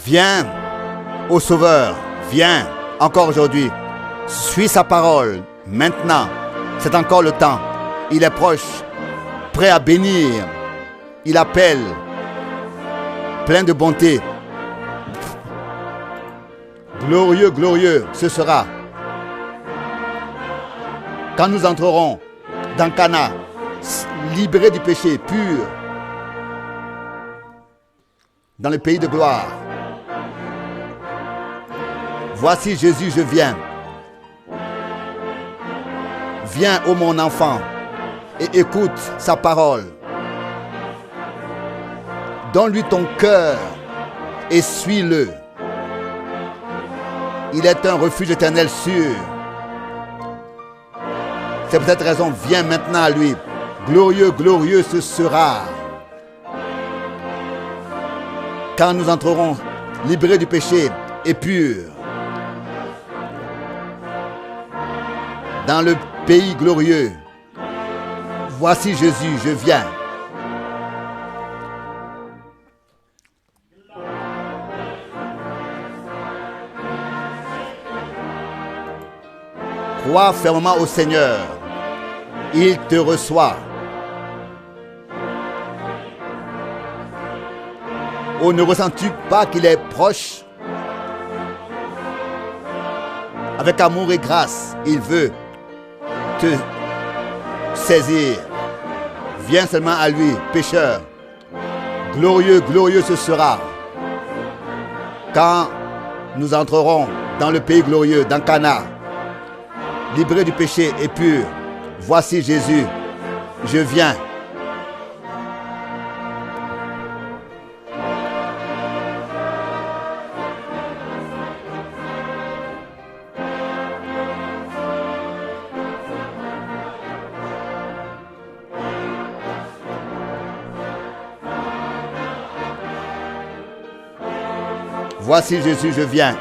Viens au Sauveur, viens encore aujourd'hui. Suis sa parole maintenant. C'est encore le temps. Il est proche, prêt à bénir. Il appelle, plein de bonté. Glorieux, glorieux, ce sera quand nous entrerons dans Cana, libérés du péché, purs, dans le pays de gloire. Voici Jésus, je viens. Viens, ô mon enfant, et écoute sa parole. Donne-lui ton cœur et suis-le. Il est un refuge éternel sûr. C'est pour cette raison, viens maintenant à lui. Glorieux, glorieux ce sera. Quand nous entrerons libérés du péché et purs dans le pays glorieux. Voici Jésus, je viens. Crois fermement au Seigneur. Il te reçoit. Oh, ne ressens-tu pas qu'il est proche? Avec amour et grâce, il veut te saisir. Viens seulement à lui, pécheur. Glorieux, glorieux ce sera quand nous entrerons dans le pays glorieux, dans Cana, libérés du péché et purs. Voici Jésus, je viens. Voici Jésus, je viens.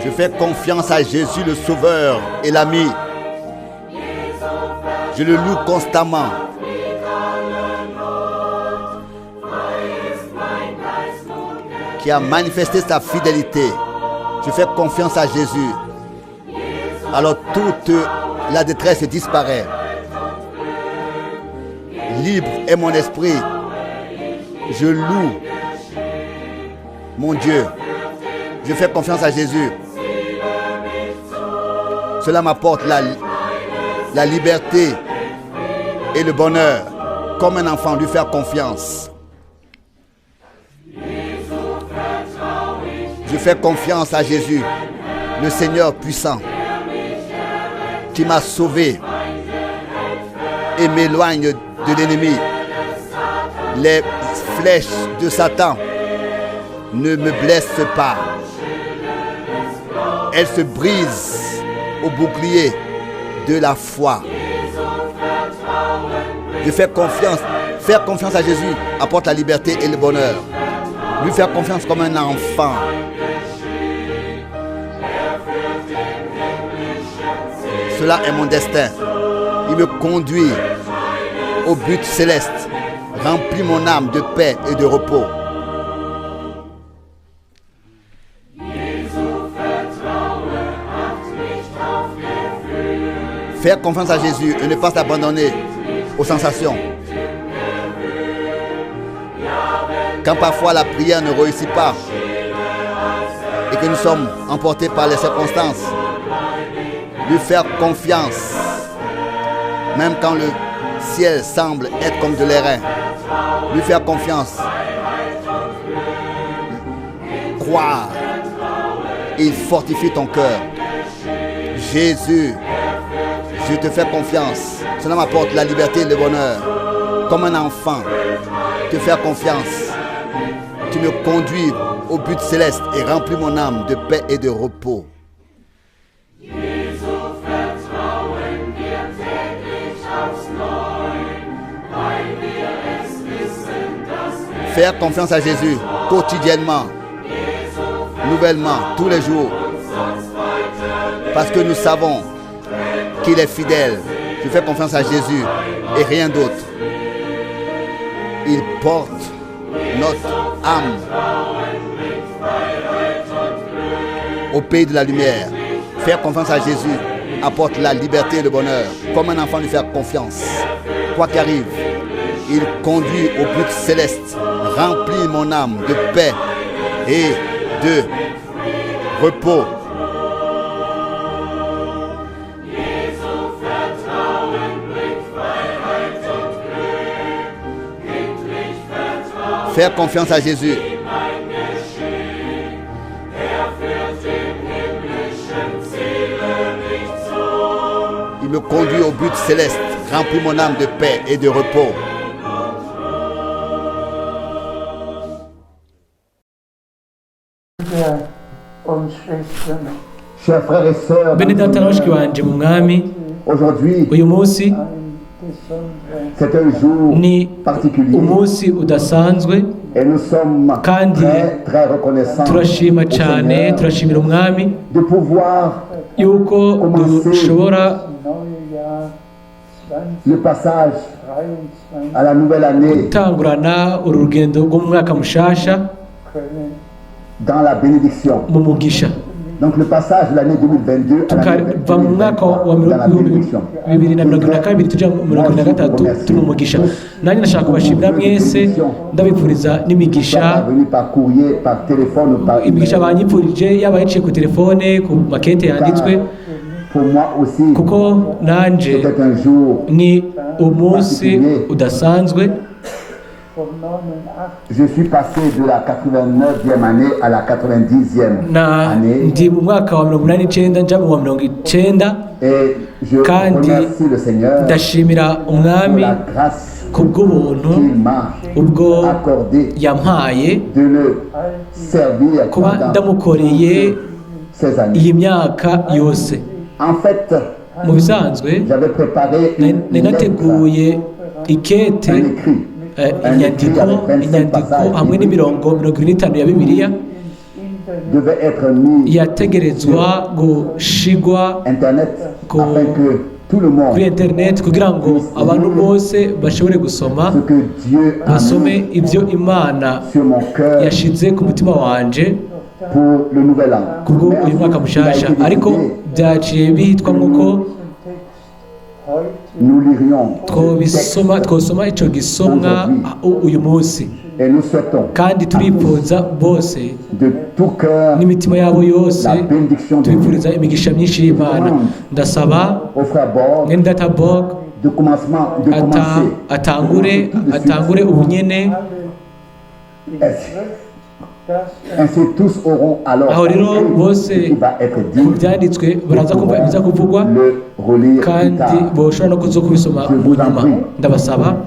Je fais confiance à Jésus le Sauveur et l'ami. Je le loue constamment. Qui a manifesté sa fidélité. Je fais confiance à Jésus. Alors toute la détresse disparaît. Libre est mon esprit. Je loue mon Dieu. Je fais confiance à Jésus. Cela m'apporte la liberté et le bonheur. Comme un enfant, lui faire confiance. Je fais confiance à Jésus, le Seigneur puissant, qui m'a sauvé et m'éloigne de l'ennemi. Les flèches de Satan ne me blessent pas. Elles se brisent au bouclier de la foi. Je fais confiance. Faire confiance à Jésus apporte la liberté et le bonheur. Lui faire confiance comme un enfant. Cela est mon destin. Il me conduit au but céleste. Remplit mon âme de paix et de repos. Faire confiance à Jésus et ne pas s'abandonner aux sensations. Quand parfois la prière ne réussit pas et que nous sommes emportés par les circonstances, lui faire confiance, même quand le ciel semble être comme de l'airain. Lui faire confiance. Croire. Il fortifie ton cœur. Jésus, je te fais confiance. Cela m'apporte la liberté et le bonheur. Comme un enfant, te faire confiance. Tu me conduis au but céleste et remplis mon âme de paix et de repos. Jesu vertrauen wir täglich aufs Neu, weil wir es wissen, Faire confiance à Jésus quotidiennement, nouvellement, tous les jours. Parce que nous savons qu'il est fidèle. Je fais confiance à Jésus et rien d'autre. Il porte notre âme au pays de la lumière. Faire confiance à Jésus apporte la liberté et le bonheur. Comme un enfant lui faire confiance. Quoi qu'arrive, il conduit au but céleste. Remplit mon âme de paix et de repos. Faire confiance à Jésus. Il me conduit au but céleste, remplit mon âme de paix et de repos. Chers frères et sœurs, bene data na bashiki banje mu mwami, aujourd'hui, uyu munsi c'est un jour ni particulier umunsi udasanzwe et nous sommes kandi très reconnaissants turashima au cyane, Seigneur turashimira umwami de pouvoir yuko dushobora le passage à la nouvelle année gutangurana uru rugendo rwo mu mwaka mushasha dans la bénédiction. mu mugisha. Donc le passage de l'année 2022 à l'année tukava mu mwaka wa 2022 tujya mu 2023 turi mu mugisha. Nanjye nashaka kubashimira mwese ndabipfuriza n'imigisha, venu par courrier, par téléphone ou par imigisha banyipfurije yaba yiciye ku telefone, ku makete yanditswe, pour moi aussi kuko nanje c'était un jour ni umunsi udasanzwe. Je suis passé de la 89e année à la 90e année ndi mu mwaka wa 89 nja mu wa 90 et je kandi remercie le Seigneur ndashimira pour umwami la grâce kubw'ubuntu qu'il m'a ubwo accordé yampaye de le servir kuba pendant ndamukoreye ces années. iyi myaka yose. En fait, Mu bisanzwe j'avais préparé une lettre, nateguye ikete, un écrit, inyandiko hamwe n'imirongo 25 ya Bibiliya devait être mis yategerezwa gushigwa Internet Ko- afin que tout le monde kuri internet kugira ngo abantu bose bashobore gusoma, ce que Dieu a basome mis ibyo Imana sur mon cœur yashize ku mutima wanje pour le nouvel an. kubwo Mais uyu mwaka ensuite, il a mushasha, été ariko décidé, byaciye bihitwa nk'uko nous lirions twosoma icyo gisomwa uyu munsi, et nous souhaitons kandi turipfuza bose de tout cœur n'imitima yabo yose, la bénédiction de Dieu. tubipfuriza imigisha myinshi y'Imana. Ndasaba Au frère Borg mwene data Bog de commencer atangure ubunyene, ainsi tous auront alors aho rero compris bose ce qui va être ku dit, byanditswe baraza kumva ibiza kuvugwa le relire plus kandi tard. boshobora no kuza kubisoma mu nyuma. Ndabasaba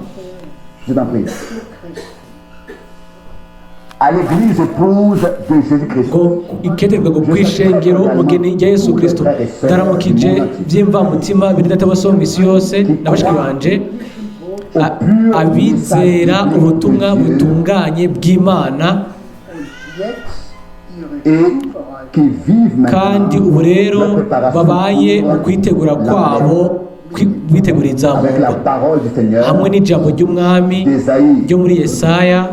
Je t'en prie. À l'église épouse de Jésus-Christ. ngo iketerwe ngo kwishengero umugeni rya Yesu Kristo. Ndaramukije by'imvamutima bene data bose mu isi yose n'abashiki banje, abizera ubutumwa butunganye bw'Imana Et qui vivent kandi maintenant ubu rero la préparation babaye mu kwitegura kwabo, bitegura avec la inzamuko parole du Seigneur hamwe n'ijambo ry'umwami d'Ésaïe ryo muri Yesaya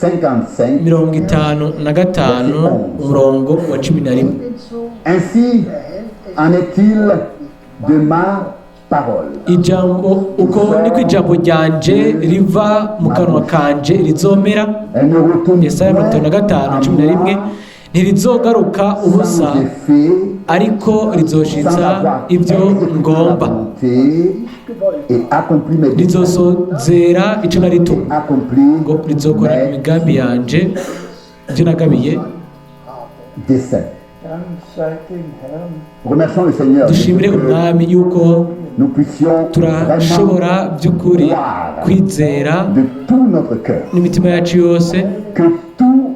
55. 55 umurongo wa 11. Ainsi en est-il de ma parole. Ijambo uko niko ijambo ryanje riva mu kanwa kanje rizomera. Elle ne retourne Yesaya 55:11 ntirizogaruka ubusa, sans effet, ariko sans rizoshitsa avoir ibyo ngomba, et accompli mes rizosozera icyo naritumye, accompli ngo rizokora mes imigambi yanje, ibyo nagabiye. desseins. Remercions le Seigneur. Dushimire umwami yuko Nous puissions turashobora vraiment by'ukuri croire kwizera de tout notre cœur n'imitima yacu yose que tout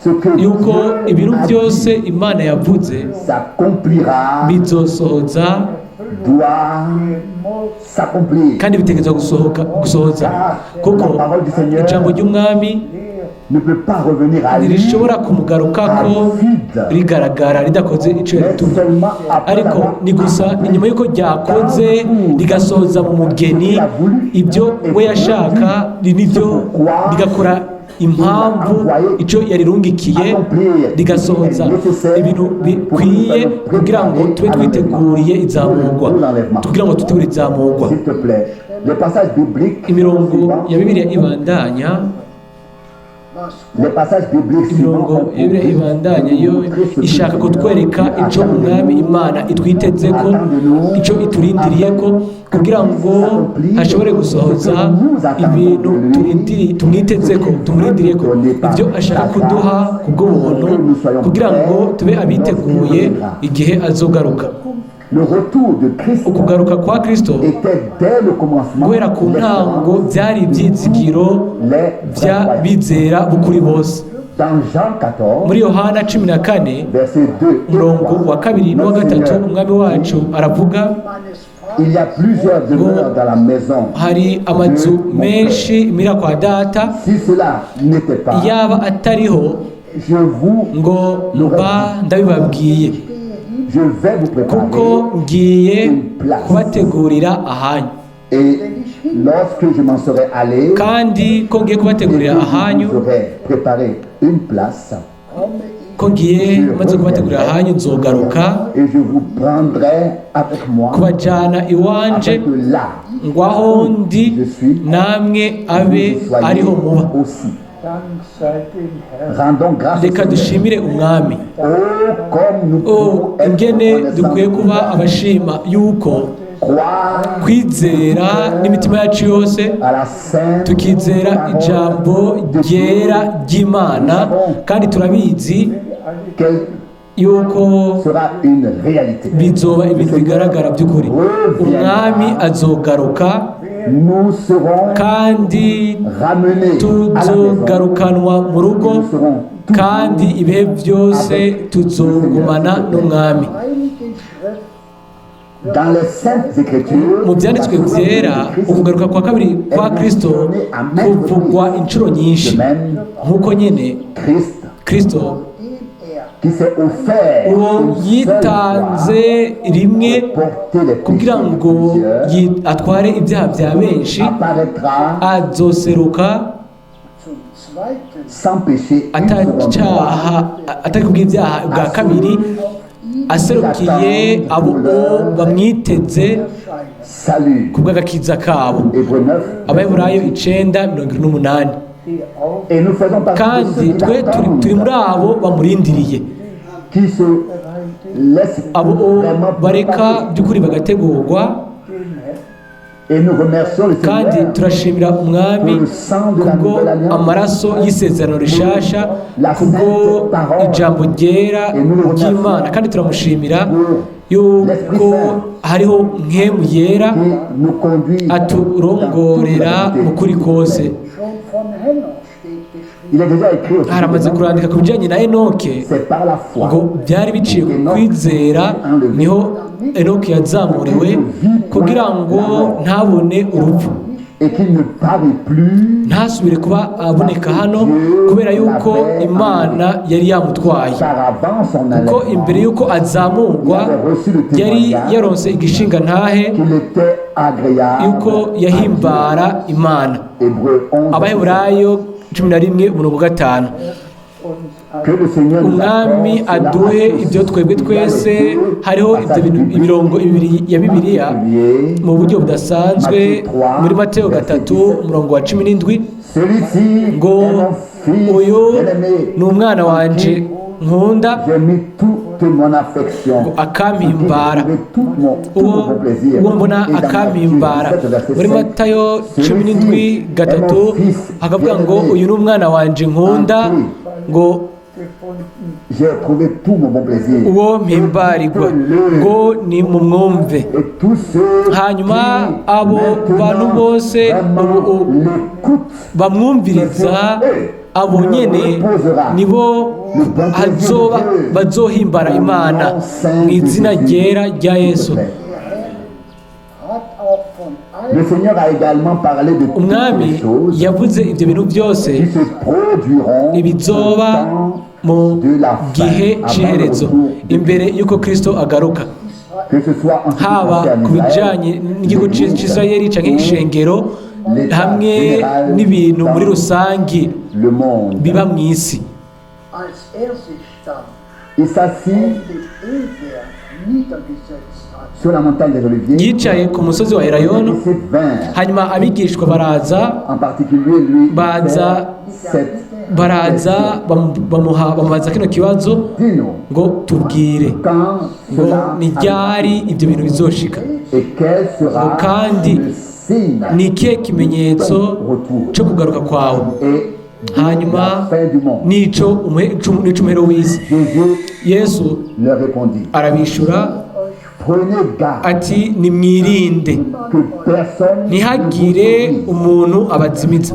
ce que yuko Dieu ibintu a byose dit Imana yavuze s'accomplira bizosohoza doit s'accomplir. kandi bitegerezwa gusohoza kuko ijambo ry'umwami Ne peut pas revenir à lui ntirishobora kumugarukako rigaragara ridakoze icyo yaritumye, ariko ni gusa inyuma y'uko ryakoze rigasohoza mu mugeni ibyo we yashaka, nibyo rigakora impamvu icyo yarirungikiye, rigasohoza ibintu bikwiye kugira ngo tube twiteguriye izamurwa, kugira ngo tutegure izamurwa. S'il te plaît, les passages bibliques, imirongo ya bibiliya ibandanya les passages bibliques imirongo ya bibiliya ibandanya yo ishaka kutwereka icyo umwami imana itwiteze ko, icyo iturindiriye ko, kugira ngo hashobore gusohoza ibintu tumwiteze ko, tumurindiriye ko, ibyo ashaka kuduha ku bw'ubuntu, kugira ngo tube abiteguye igihe azogaruka. le retour de Christ ukugaruka kwa Kristo était dès le commencement guhera ku ntango byari ibyizigiro by'abizera b'ukuri bose. dans Jean 14 muri Yohana 14 verset 2 umurongo wa 2 n'uwa 3 umwami wacu aravuga, il y a plusieurs demeures dans la maison. hari amazu menshi imira kwa data, Si cela n'était pas, yaba atariho je vous ngo mba ndabibabwiye, je vais vous kuko préparer. ngiye kubategurira ahanyu, Et lorsque je m'en serai allé, kandi ko ngiye kubategurira ahanyu, j'aurai préparé une place ko ngiye maze kubategurira ahanyu nzogaruka et je vous prendrai avec moi kubajyana iwanje, afin que là ngo aho ndi namwe abe vous ariho muba. soyez aussi. Rendons grâce Reka au Seigneur. dushimire umwami. Oh, comme nous pouvons être ingene dukwiye reconnaissants, kuba abashima yuko croire kwizera n'imitima yacu yose, à la sainte tukizera ijambo ryera ry'Imana, kandi turabizi qu'elle yuko sera une réalité. bizoba ibintu bigaragara by'ukuri. Umwami azogaruka Nous serons kandi ramenés à la maison. tuzogarukanwa mu rugo, Nous serons kandi ibihe byose tuzogumana n'umwami. dans les saintes écritures. Mu byanditswe byera ukugaruka kwa kabiri kwa Kristo kuvugwa inshuro nyinshi, nk'uko nyine Christ Kristo qui s'est offert uwo une seule yitanze rimwe fois porter les kugira péchés de ngo plusieurs, atware ibyaha bya benshi, apparaîtra azoseruka sans péché une seconde fois. atari kubw'ibyaha bwa kabiri, aserukiye abo bamwiteze Salut. ku bw'agakiza kabo. Hébreux 9. Abaheburayo 9:28. Et nous faisons partie de kandi ceux qui twe turi muri l'attendent, abo bamurindiriye, qui se laissent abo vraiment bareka préparer. by'ukuri bagategurwa. Et nous remercions le kandi Seigneur turashimira umwami pour le sang de la kubwo nouvelle alliance. amaraso y'isezerano rishasha, kubwo ijambo ryera ry'Imana, kandi turamushimira yuko hariho nkemu yera qui nous conduit aturongorera mu kuri kose. Il est déjà écrit aussi. haramaze kurandika ku bijyanye na Enoke C'est par la foi ngo byari biciye ku kwizera niho Enoke yazamuriwe kugira ngo ntabone urupfu, et qu'il ne parut plus ntasubire kuba aboneka hano, kubera yuko Imana yari yamutwaye, par avant son kuko enlèvement. imbere yuko azamurwa yari yaronse igishinga ntahe Qu'il était agréable. yuko yahimbara Imana. Hébreux 11. Abaheburayo 11:5. Que le Seigneur nous umwami accorde cela aduhe à tous. ibyo twebwe twese. Il y a les hariho passages ibyo bibliques imirongo ibiri ya Bibiliya particuliers. mu buryo budasanzwe muri Mateyo 3:17. Celui-ci ngo est mon fils uyu bien-aimé. ni umwana wanje nkunda, J'ai mis toute mon affection. akampimbara. J'ai trouvé tout mon plaisir. uwo mbona Et dans akampimbara. Matthieu 17, muri verset Matayo 5, 17:3 hakavuga ngo uyu ni umwana wanje nkunda, ngo j'ai trouvé tout mon bon plaisir. uwo mpimbarirwa, ngo ni mu mwumve. Et tous ceux Hanyuma qui abo bantu maintenant bose vraiment l'écoutent, bamwumviriza, abo nyene nibo bazohimbara Imana mu izina ryera rya Yesu. Le Seigneur a également parlé de toutes umwami les choses yavuze ibyo bintu byose qui se produiront ibizoba au mu temps de la gihe fin, cy'iherezo avant le retour de imbere y'uko kristo agaruka, que ce soit en ce qui haba concerne ku bijyanye Israël, n'igihugu cy'isirayeli cyangwa ishengero hamwe n'ibintu muri rusange le monde. biba mu isi. Als sich dann Il s'assit auf dem Ölberg niedergesetzt hat, sur la montagne des Oliviers yicaye ku musozi wa elayono, et ses vingt, hanyuma abigishwa baraza en particulier lui, Baza- bamubaza kino kibazo dis-nous ngo tubwire quand ngo cela ni ryari ibyo bintu bizoshika, et quel sera kandi le signe ni ikihe kimenyetso cyo kugaruka kwawe, et hanyuma la fin du monde. n'ico umuhero w'isi. Jésus Yesu leur répondit, arabishura prenez garde ati nimwirinde que personne ntihagire umuntu abazimiza.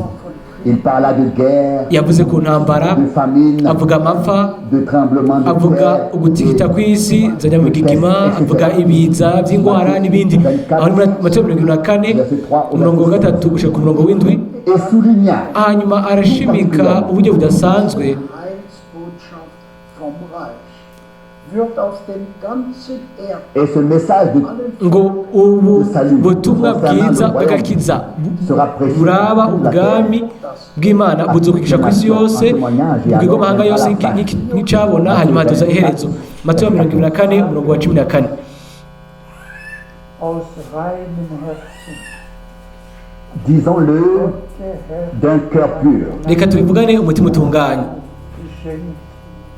Il parla de guerre, Yavuze ku ntambara, de famine, avuga amapfa, de tremblement de avuga terre, ugutigita kw'isi za nyamugigima, avuga ibiza by'indwara n'ibindi. Aho ni muri Matayo 24 umurongo wa 3 gushika ku murongo w'indwi. et souligna Hanyuma arashimika uburyo budasanzwe Heilsbotschaft vom Reich wird auf dem ganzen Erdball et ce message ngo ubu butumwa bwiza bw'agakiza sera prêché buraba ubwami bw'Imana buzokwigisha ku isi yose mu bigo mahanga yose nk'icyabona, hanyuma hatuza iherezo. Matayo 24 umurongo wa 14. aus reinem Herzen. disons-le d'un cœur pur. Reka tubivugane umutima utunganye.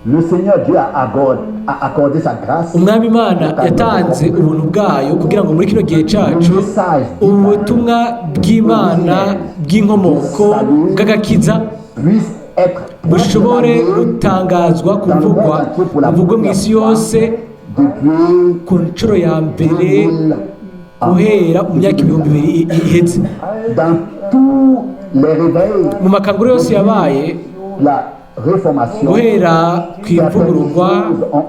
Le Seigneur Dieu a accordé sa grâce. Umwami Imana yatanze ubuntu bwayo kugira ngo muri kino gihe cyacu ubutumwa bw'Imana bw'inkomoko bw'agakiza puisse être bushobore gutangazwa, kuvugwa mu isi yose depuis ku nshuro ya mbere guhera mu myaka 2000 iheze. dans tous les réveils, Mu makanguro yose yabaye la réformation, guhera ku ivugururwa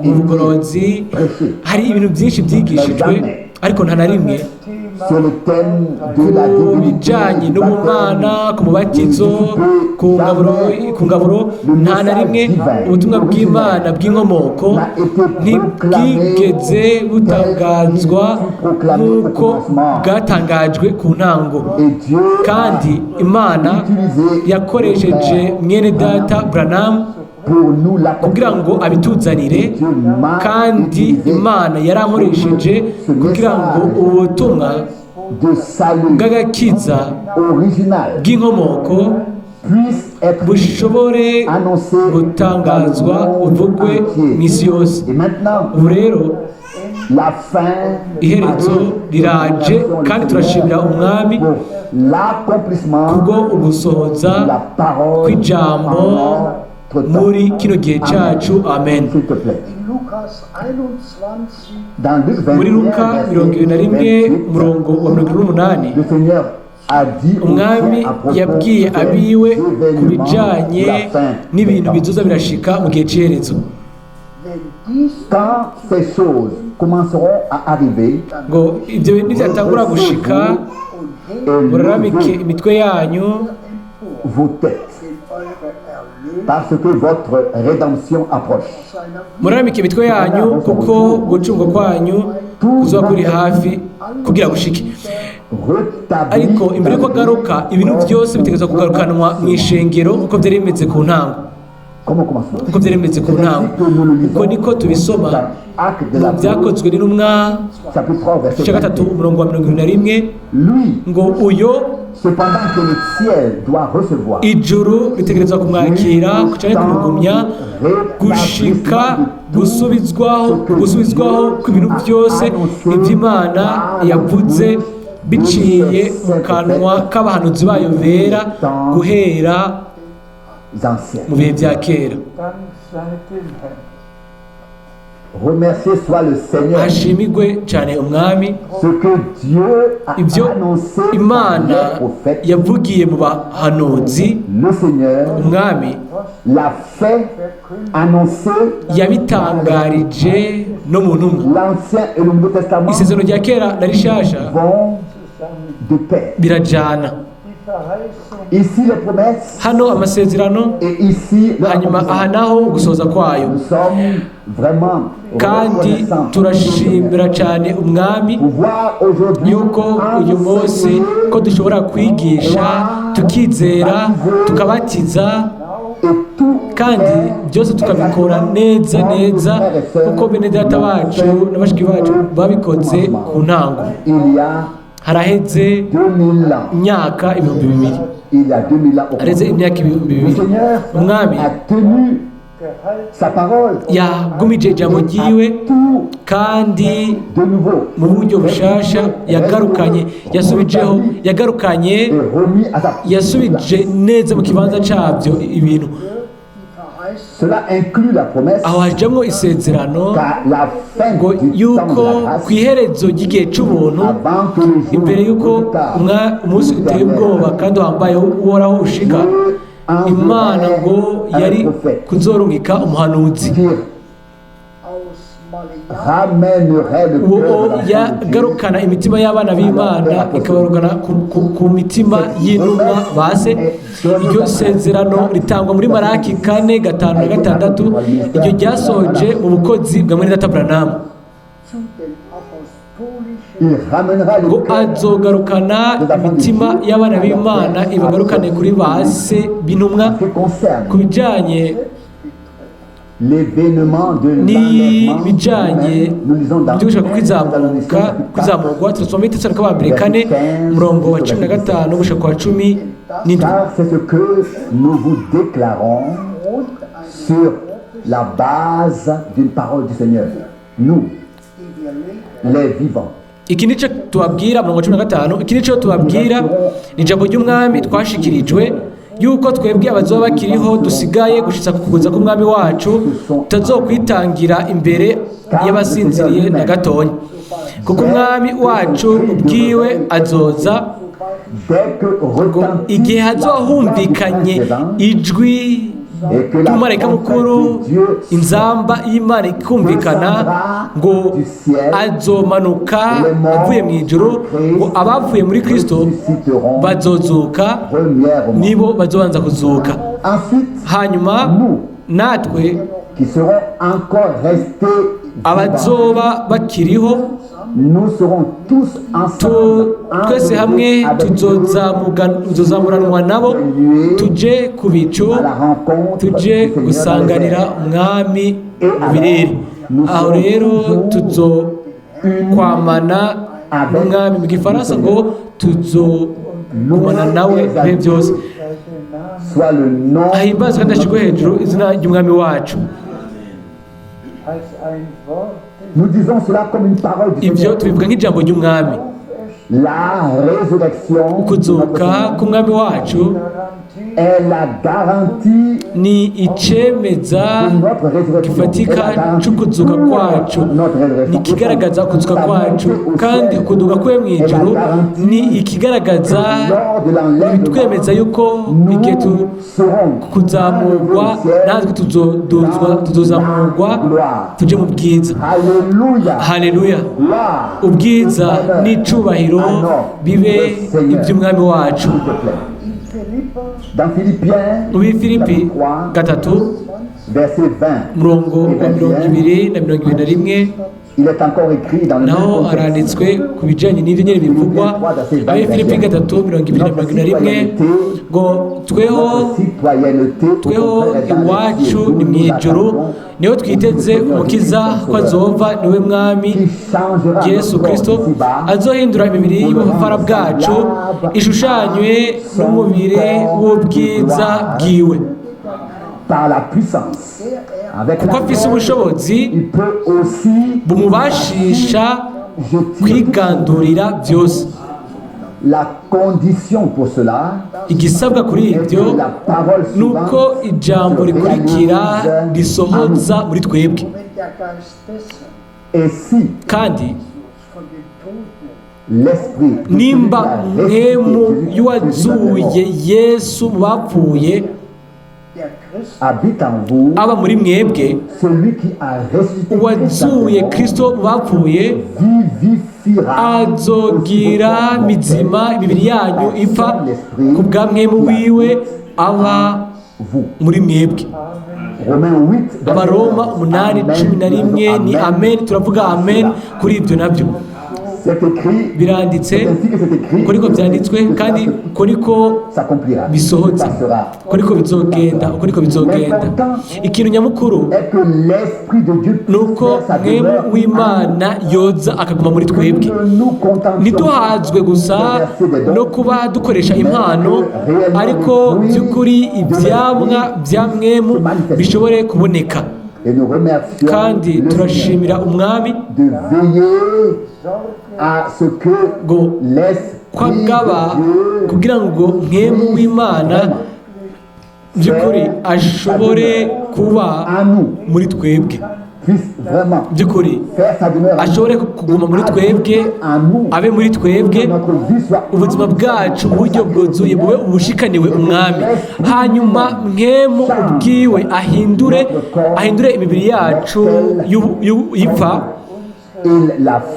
mu bugorozi, hari ibintu byinshi byigishijwe, ariko nta na rimwe sur le thème ku de la bijyanye divinité, n'ubumana, ku mubatizo, ku ngaburo, nta na rimwe ubutumwa bw'Imana bw'inkomoko ntibwigeze butangazwa nk'uko bwatangajwe ku ntango. et Dieu Kandi Imana yakoresheje mwene data Branham pour nous kugira ngo abituzanire, kandi Imana yarankoresheje kugira ngo ubutumwa de salut bw'agakiza original bw'inkomoko puisse être bushobore annoncé gutangazwa buvugwe mu isi yose. et maintenant Ubu rero la fin iherezo riraje, kandi turashimira umwami pour l'accomplissement kubwo ugusohoza de la parole kw'ijambo en notre temps. muri kino gihe cyacu. Amen. S'il te plaît. In Lukas 21 Dans Luc Muri 21, Luka verset 21 28, umurongo wa 28, le Seigneur a dit aux umwami siens à propos yabwiye des abiwe ku événements bijyanye de la fin n'ibintu des temps. bizoza birashika mu gihe cy'iherezo. wenn dies Quand ces choses commenceront à arriver, Ngo ibyo bintu byatangura gushika, et muraramike levez imitwe yanyu vos têtes, in eure Erlösung parce que votre rédemption approche. seiner muraramike imitwe yanyu kuko gucungwa kwanyu kuzoba kuri hafi kugira gushike. Ariko imbere y'uko agaruka, ibintu byose bitegerezwa kugarukanwa mu ishengero nk'uko byari bimeze ku ntango. Comment commence-t-on? Uko byari bimeze ku ntango, uko niko tubisoma Acte de mu la byakozwe n'intumwa chapitre 3, verset igice 3 umurongo wa 21, Lui, ngo uyo cependant que le ciel doit recevoir ijuru ritegerezwa kumwakira cyane kumugumya gushika gusubizwaho kw'ibintu byose iby'Imana yavuze biciye mu kanwa k'abahanuzi bayo bera guhera anciens. mu bihe bya kera. Dank sei dem Herrn. Remercié soit le Seigneur. Hashimigwe cyane umwami Ce que Dieu a ibyo annoncé par Imana les prophètes, yavugiye mu bahanuzi, le Seigneur umwami l'a fait annoncer yabitangarije no mu ntumwa. l'Ancien et le Nouveau Testament Isezerano rya kera na rishasha vont de paix. birajana. Die Verheißung Ici les promesses Hano amasezerano, et ici le hanyuma aha naho gusohoza kwayo. Nous sommes vraiment Kandi reconnaissants turashimira cyane umwami pour voir aujourd'hui yuko uyu munsi ko dushobora kwigisha tukizera tukabatiza et tout kandi byose tukabikora neza neza kuko bene data bacu na bashiki bacu babikoze ku ntango. il y a Haraheze 2000 ans. imyaka 2000, Il y a 2000 ans hareze auparavant. imyaka 2000. Le Seigneur Umwami a tenu sa parole. yagumije ijambo ryiwe Tout kandi de nouveau mu buryo bushasha yagarukanye yagarukanye est remis à sa yasubije neza mu kibanza cyabyo ibintu. Cela inclut la promesse Aho hajamwo isezerano qu'à la fin ngo du temps yuko de la ku grâce, iherezo ry'igihe cy'ubuntu, avant que le jour imbere y'uko umunsi uteye ubwoba kandi wambaye uhoraho ushika, Imana ngo yari kuzorungika umuhanuzi aus Malachi ramènerait le uwo cœur de l'enfant de Dieu yagarukana imitima y'abana b'Imana ikabarugana ku mitima y'intumwa base. Iryo sezerano ritangwa muri Malaki 4:5-6. Iryo ryasohoje mu bukozi bwa mwene data Branham zu den apostolischen Il ramènera le ngo cœur azogarukana imitima y'abana b'Imana ibagarukane kuri base b'intumwa qui concerne ku bijyanye l'événement de n'ibijyanye nous lisons dans ibyo gushaka kwizamurwa turasoma itetero k'abambere 4 umurongo wa 15 gushaka kwa 17. car c'est ce que nous vous déclarons sur la base d'une parole du Seigneur. Nous, les vivants. Iki nico tubabwira umurongo wa 15, iki nico tubabwira ni ijambo ry'umwami twashikirijwe yuko twebwe abazoba bakiriho dusigaye gushitsa kukuguza k'umwami wacu tutazokwitangira imbere y'abasinziriye na gatonya, kuko umwami wacu ubwiwe azoza Dès que retentit igihe hazohumvikanye ijwi ry'umumarayika mukuru, inzamba y'Imana ikumvikana ngo azomanuka avuye mu ijuru, ngo abavuye muri Kristo bazozuka nibo bazobanza kuzuka. ensuite Hanyuma natwe qui serons encore restés abazoba bakiriho nous serons tous ensemble twese hamwe tuzozamuranwa nabo tuje ku bicu, à la rencontre tuje du Seigneur gusanganira dans les airs. umwami mu birere. Aho rero tuzokwamana n'umwami, mu gifaransa ngo tuzogumana nawe ibihe byose. Soit le nom Ahimbazwe kandi ashyirwe hejuru izina ry'umwami wacu. als ein Wort nous disons cela comme une parole du Ibyo Seigneur. tubivuga nk'ijambo ry'umwami. La résurrection Ukuzuka k'umwami wacu est la garantie ni icemeza de notre résurrection. gifatika cy'ukuzuka kwacu, ni ikigaragaza ukuzuka kwacu, kandi ukuduka kwe mu ijuru ni ikigaragaza Lors de l'enlèvement, twemeza yuko igihe nous serons kuzamurwa natwe tuzozamurwa tuje mu bwiza. Alléluia. Haleluya! Gloire. Ubwiza n'icubahiro bibe iby'umwami wacu. S'il te plaît. Dans Philippiens, Muri Filipi chapitre 3, 3 verset 20, umurongo wa 20 na 21, il est encore écrit dans le même naho contexte. haranditswe ku bijyanye n'ibyo nyine bivugwa. Abe Filipi 3 20 na 21 ngo Notre citoyenneté au tweho contraire, est dans les iwacu cieux, ni mu nous ijuru, attendons niho twiteze umukiza ko azova, niwe mwami qui changera Yesu notre Kristo corps ici-bas azohindura imibiri y'ubufara bwacu ishushanywe n'umubiri w'ubwiza bwiwe, par la puissance avec kuko afise laquelle ubushobozi il peut aussi bumubashisha je tire kwigandurira byose. la condition pour cela Igisabwa kuri est ibyo que la parole nuko suivante ijambo se rikurikira réalise risohoza muri twebwe, wenn der Geist dessen et si kandi von den Toten l'esprit de celui nimba qui a ressuscité mwemu Jésus y'uwazuye Yesu mu bapfuye der Christ habite en vous, aba muri mwebwe, celui qui a ressuscité Christ uwazuye dans Kristo mu bapfuye vivifie azogira mizima imibiri yanyu ipfa ku bwa mwemu wiwe aba muri mwebwe. Abaroma 8:11 ni amen. Turavuga amen kuri ibyo nabyo biranditse, uko niko byanditswe kandi uko niko bisohotse, uko niko bizogenda, uko niko bizogenda. Ikintu nyamukuru ni uko mwemu w'Imana yoza akaguma muri twebwe, ntiduhazwe gusa no kuba dukoresha impano, ariko by'ukuri ibyamwa bya mwemu bishobore kuboneka. Kandi turashimira umwami ngo kwagaba kugira ngo mwemu w'Imana by'ukuri ashobore kuba muri twebwe, by'ukuri ashobore kuguma muri twebwe, abe muri twebwe, ubuzima bwacu mu buryo bwuzuye bube ubushikaniwe umwami, hanyuma mwemu ubwiwe ahindure imibiri yacu y'ipfa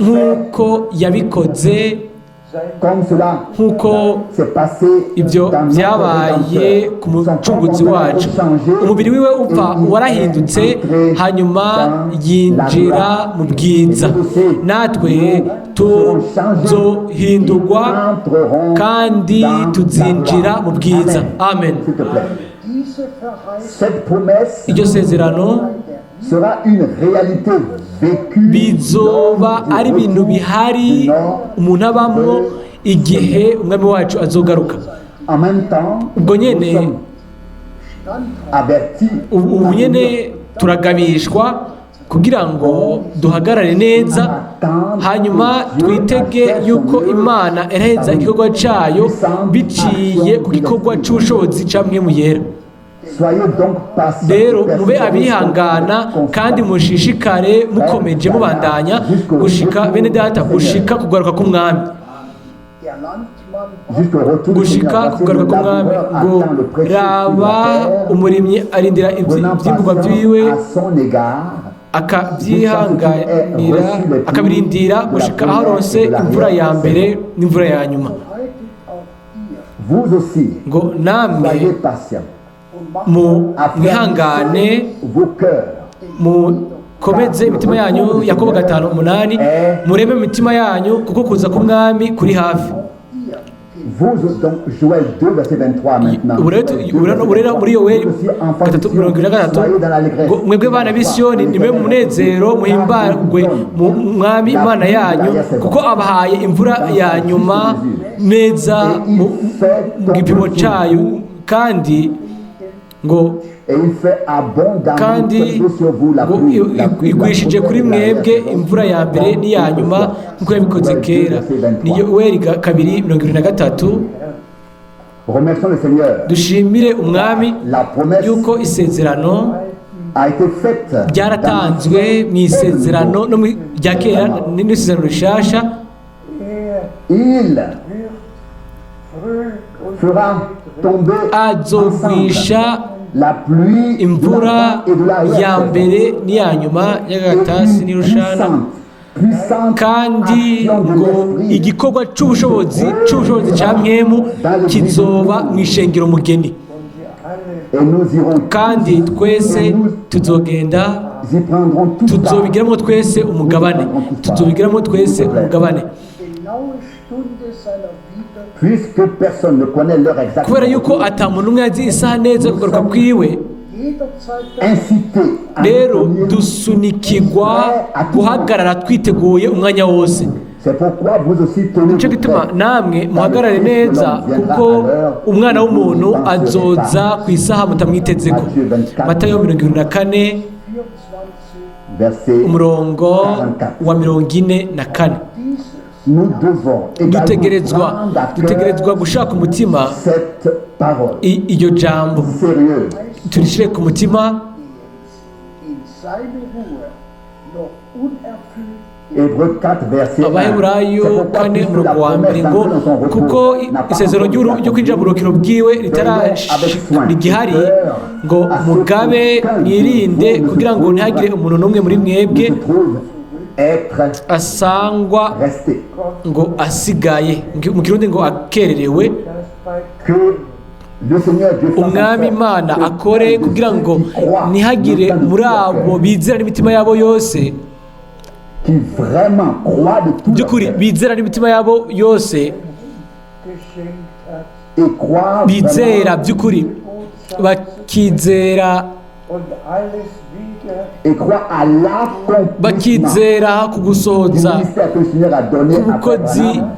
nk'uko yabikoze, nk'uko ibyo byabaye ku mucunguzi wacu. Umubiri wiwe upfa warahindutse, hanyuma yinjira mu bwiza. Natwe tuzohindurwa kandi tuzinjira mu bwiza. Amen. Iryo sezerano bizoba ari ibintu bihari umuntu abamwo igihe umwami wacu azogaruka. Ubwo nyene ubu nyene turagabishwa kugira ngo duhagarare neza, hanyuma twitege yuko Imana eraheza igikorwa cayo biciye ku gikorwa c'ubushobozi ca mwemu yera. Rero mube abihangana kandi mushishikare mukomeje mubandanya gushika bene data, gushika kugaruka k'umwami, gushika kugaruka k'umwami. Ngo raba umurimyi arindira ivyimburwa vyiwe akabyihanganira akabirindira gushika aho aronse imvura ya mbere n'imvura ya nyuma. Ngo namwe mwihangane mukomeze imitima yanyu. Yakobo 5:8 murebe imitima yanyu kuko kuza k'umwami kuri hafi. Urera muri Yoweli 3:23 ngo mwebwe bana b'Isiyoni nimwe mu munezero muhimbarwe mu mwami Imana yanyu, kuko abahaye imvura ya nyuma neza mu gipimo cyayo, kandi ngo igwishije kuri mwebwe imvura ya mbere n'iya nyuma nk'uko yabikoze kera. Ni Yoweli 2:23. Dushimire umwami yuko isezerano ryaratanzwe mu isezerano no mu rya kera n'isezerano rishasha. Azogwisha imvura ya mbere n'iya nyuma y'agatasi n'irushana, kandi ngo igikorwa c'ubushobozi ca mwemu kizoba mu ishengero mugeni, kandi twese tuzogenda tuzobigiramo twese umugabane, kubera yuko atamuntu umwe azi isaha neza yo kugaruka kwiwe. Rero dusunikirwa guhagarara twiteguye umwanya wose. Nicyo gituma namwe muhagarare neza, kuko umwana w'umuntu azoza ku isaha mutamwitezeko. Matayo 24 umurongo wa 44. dutegerezwa gushaka umutima iryo jambo turishire ku mutima. Abaheburayo 4:1 ngo kuko isezerano ryo kwinjira mu rukiro bwiwe rigihari, ngo mugabe mwirinde kugira ngo ntihagire umuntu n'umwe muri mwebwe être asangwa resté. ngo asigaye, mu kirundi ngo akererewe. Que le Seigneur Dieu fasse Umwami Imana akore kugira ngo ntihagire muri abo bizera n'imitima yabo yose, qui vraiment croient de tout leur by'ukuri cœur bizera n'imitima yabo yose, geschenkt hat et croient bizera vraiment by'ukuri, bakizera und alles wieder et croient à l'accomplissement bakizera ku du gusohoza ministère que le Seigneur a donné à k'ubukozi Abraham.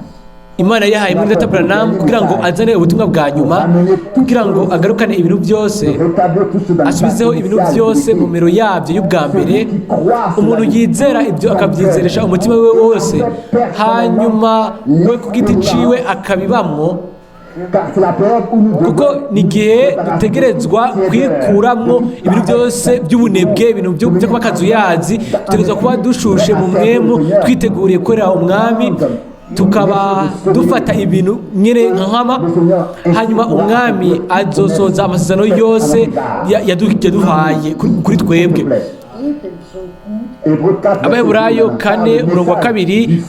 Imana yahaye muri Data Branham kugira ngo azane ubutumwa bwa nyuma, kugira ngo agarukane ibintu byose, Rétablir tout ce dans le asubizeho passé ibintu initial byose qui mu était. mero yabyo y'ubwa mbere. Celui qui croit Umuntu cela yizera ibyo akabyizeresha umutima we wose, hanyuma we ku giti ciwe akabibamwo, car c'est la période où nous kuko devons ni igihe dutegerezwa kwikuramwo ibintu byose by'ubunebwe, ibintu byo kuba akazuyazi. Dutegerezwa kuba dushushe mu mwemu, twiteguriye gukorera umwami, tukaba dufata ibintu nyine nka nkama. Hanyuma umwami azosoza amasezerano yose yaduhaye kuri twebwe. ebenso gut Hébreux 4, Abaheburayo 4:2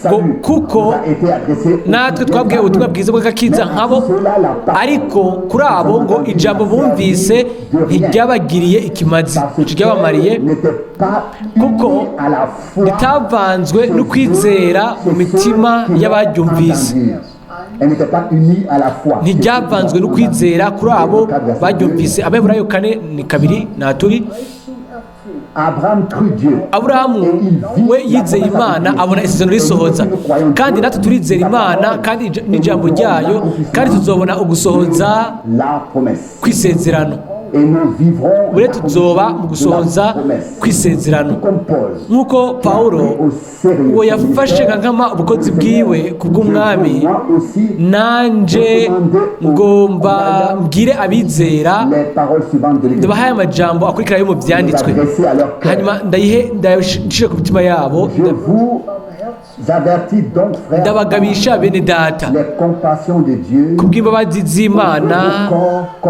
ngo kuko natwe twabwiye ubutumwa bwiza bw'agakiza nkabo, ariko kuri abo ngo ijambo bumvise ntiryabagiriye ikimazi, ryabamariye kuko ritavanzwe no kwizera mu mitima y'abaryumvise. Ntiryavanzwe no kwizera kuri abo baryumvise. Abaheburayo 4:2. Aburahamu we yizeye Imana abona isezerano risohoza, kandi natwe turizera Imana kandi n'ijambo ryayo, kandi tuzobona ugusohoza kw'isezerano. Bure tuzoba mu gusohoza kw'isezerano, nk'uko Pawulo uwo yafashe nka nkama ubukozi bwiwe ku bw'umwami, nanje ngomba mbwire abizera, ndabahaye amajambo akurikira yo mu byanditswe, hanyuma ndayashire ku mitima yabo. Ndabagabisha bene data ku bw'imbabazi z'Imana,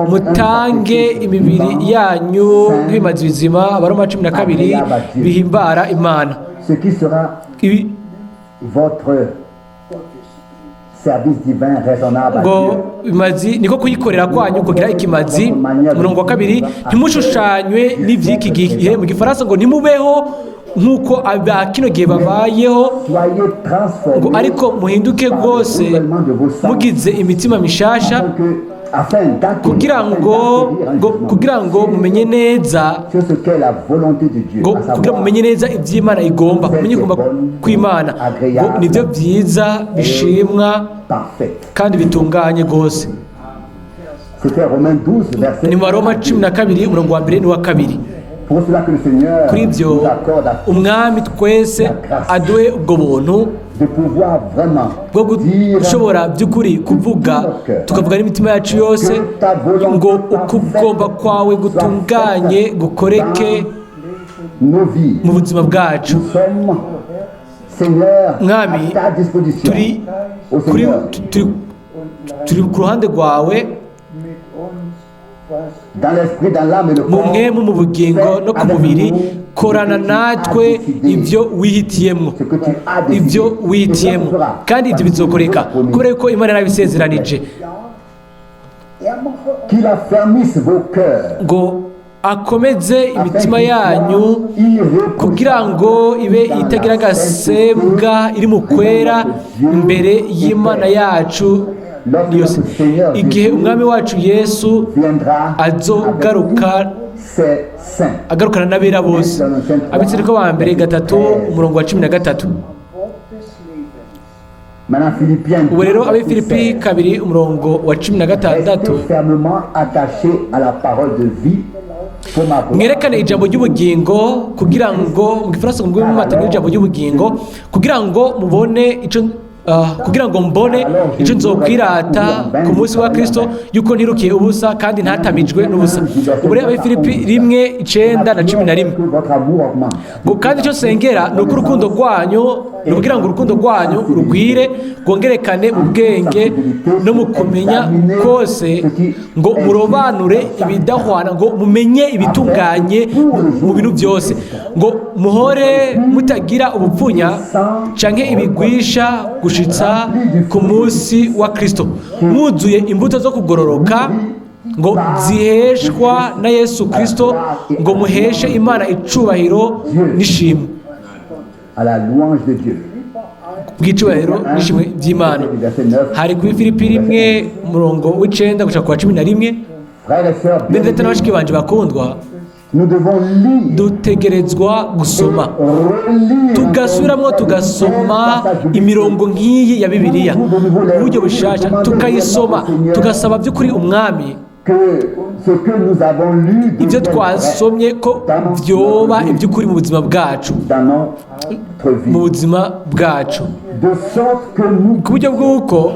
mutange imibiri yanyu nk'ibimazi bizima, Abaroma 12 bihimbara Imana. Ngo imazi niko kuyikorera kwanyu kugira ikimazi. Umurongo wa 2, ntimushushanywe n'ivy'iki gihe, mu gifaransa ngo ntimubeho nk'uko aba kino gihe babayeho, ngo ariko muhinduke rwose mugize imitima mishasha, kugira ngo mumenye neza, kugira mumenye neza iby'Imana igomba, mumenye igomba kw'Imana ngo nibyo byiza bishimwa kandi bitunganye rwose. Ni mu Baroma 12 umurongo wa 1 n'uwa 2. Kuri ibyo umwami twese aduhe ubwo buntu bwo gushobora by'ukuri kuvuga, tukavuga n'imitima yacu yose ngo ukugomba kwawe gutunganye gukoreke mu buzima bwacu. Mwami, turi ku ruhande rwawe, mu mwemu, mu bugingo no ku mubiri. Korana natwe ibyo wihitiyemo, kandi ibyo bizokoreka kubera ko Imana yarabisezeranije, ngo akomeze imitima yanyu kugira ngo ibe itagira agasembwa, iri mu kwera imbere y'Imana yacu yose, igihe umwami wacu Yesu agarukana n'abera bose. Abitsiniko ba mbere 3 umurongo wa 13. Ubu rero Abafilipi 2 umurongo wa 16, mwerekane ijambo ry'ubugingo kugira ngo, mu gifaransa ngo mwimate ijambo ry'ubugingo kugira ngo mubone ico kugira ngo mbone icyo nzokwirata ku munsi wa Kristo, yuko ntirukiye ubusa kandi ntatamijwe n'ubusa. Ubure Abafilipi 1:9 na 11. Ngo kandi icyo sengera ni uko urukundo rwanyu ni ukugira ngo urukundo rwanyu rugwire rwongerekane mu bwenge no mu kumenya kose, ngo murobanure ibidahwana, ngo mumenye ibitunganye mu bintu byose, ngo muhore mutagira ubupfunya canke ibigwisha gushitsa ku munsi wa Kristo, mwuzuye imbuto zo kugororoka ngo ziheshwa na Yesu Kristo, ngo muheshe Imana icubahiro n'ishimwe. À la louange de Dieu. Bw'icubahiro n'ishimwe by'Imana. Hari kuri Filipi 1:9 gushika ku 11. Frères et sœurs, Bene data na bashiki banje bakundwa, nous devons lire, dutegerezwa gusoma, relire, tugasubiramwo tugasoma imirongo nk'iyi ya Bibiliya mu buryo bushasha, tukayisoma tugasaba by'ukuri umwami que ce que nous avons lu ibyo twasomye ko byoba iby'ukuri mu buzima bwacu, dans notre vie, mu buzima bwacu, de sorte que nous ku buryo bw'uko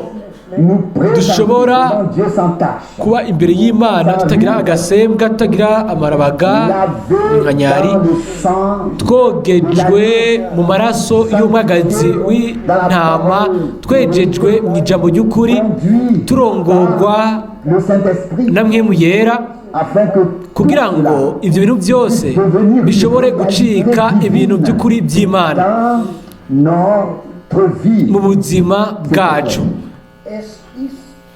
nous dushobora présentons Dieu sans tâche, kuba imbere y'Imana tutagira agasembwa, tutagira amarabaga lavé nkanyari, dans le sang, twogejwe mu maraso y'umwagazi w'intama, twejejwe mu ijambo ry'ukuri, conduit turongorwa le Saint-Esprit, na Mwemu Yera, afin que kugira ngo ibyo bintu byose bishobore gucika ibintu by'ukuri by'Imana dans notre vie, mu buzima bwacu. Es ist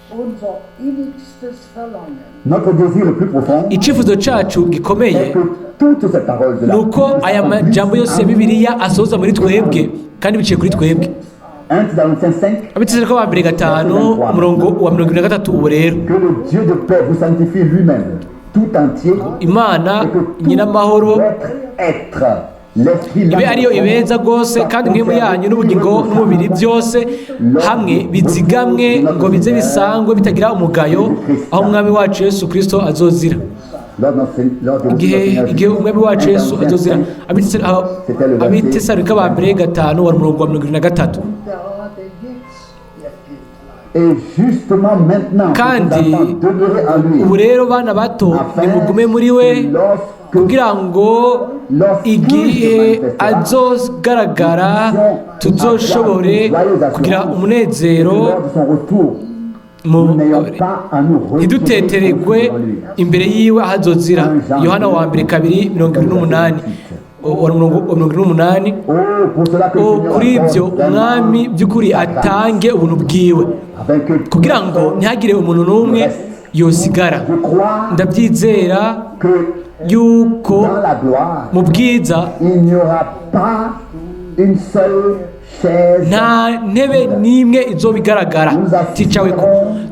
unser innigstes Verlangen, notre désir le plus profond Icyifuzo cyacu gikomeye est que toutes ces paroles de ni la uko aya majambo yose ya Bibiliya asohoza muri twebwe kandi biciye kuri twebwe. 1 Thessaloniciens 5, Abitse ko ba mbere 5 umurongo wa 23 ubu rero, que le Dieu de paix vous sanctifie lui-même tout entier, Imana et que tout nyin'amahoro votre être, l'esprit, ibe ariyo ibeza rwose, kandi mwemu yanyu n'ubugingo n'umubiri byose hamwe bizigamwe ngo bize bisangwe bitagira umugayo, aho umwami wacu Yesu Kristo azozira. Igihe umwami wacu Yesu azozira. Abitesalonike ba mbere 5 wa umurongo wa 23. gerade jetzt, ihr Kindlein. et justement maintenant, Kandi vous enfants, demeurez en lui, ubu rero bana bato nimugume muri we, kugira ngo igihe azogaragara tuzoshobore kugira umunezero, lors de son retour, nous n'ayons pas à nous ntiduteteregwe imbere yiwe aho azozira. Yohana wa mbere 2:28. Oh, pour cela que le Seigneur Kuri ibyo accorde umwami by'ukuri atange ubuntu bwiwe, afin que kugira ngo ntihagire umuntu n'umwe yosigara. je crois Ndabyizera que yuko dans la gloire, mu bwiza il n'y aura pas une seule chaise nta ntebe n'imwe izoba igaragara ticaweko,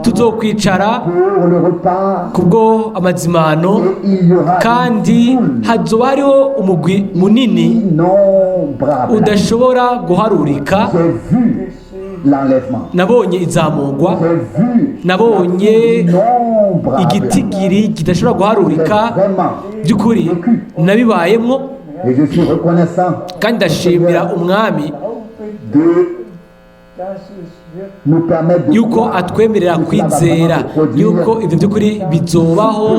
tuzokwicara pour le repas, kubwo amazimano, et il y aura kandi hazoba hariho umugwi munini innombrable. udashobora guharurika. J'ai vu l'enlèvement, Nabonye izamugwa, j'ai vu nabonye innombrable. igitigiri kidashobora guharurika, Vraiment, by'ukuri nabibayemo, et je suis reconnaissant kandi ndashimira umwami de Das ist wirklich nous permettre de yuko croire atwemerera que cela va kwizera vraiment se produire. yuko ibyo by'ukuri bizobaho